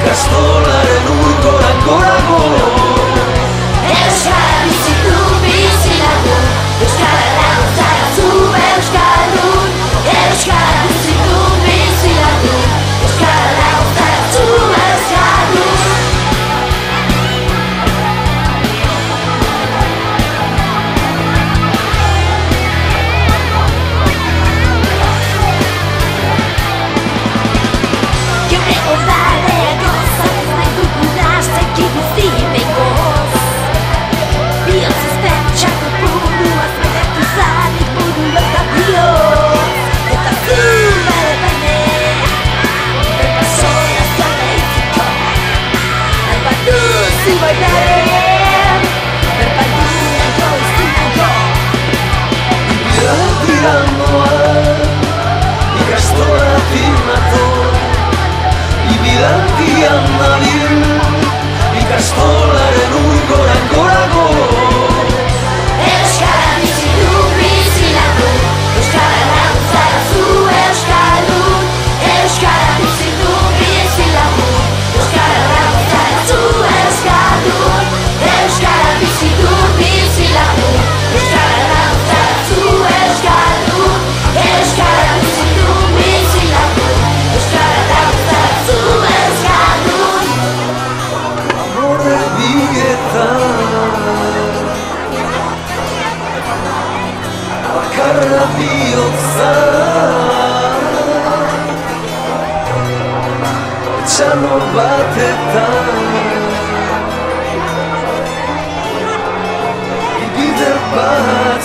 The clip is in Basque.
ikastolaren urkoran gorago. Euskara bizi du bizi lagun, euskara lagun zara zu euskaldun. Euskara bizi du bizi lagun, euskara lagun zara zu euskaldun. Geure ondare gozatu nahi dugun hastek ikusi behingoz. Bihotzez pentsako buruaz beretu zanik buru eta bihotz. Eta zu bere baine, perpasoia zara iziko. Nahi bat duzu bainaren, berbaldunago izinago. Ibilantian noa, ikastolatik nator. Ibilantian nabil, ikastolaren urkoran gorago. Euskara bizi du bizi lagun, euskara lagun zara zu euskaldun. Euskara bizi du bizi lagun, euskara lagun zara zu euskaldun. Euskara bizi du bizi lagun, euskara lagun zara zu euskaldun. Euskara bizi du bizi lagun, euskara lagun zara zu euskaldun. Amore bietan, bakarra bihotza. Txano batetan, bider bat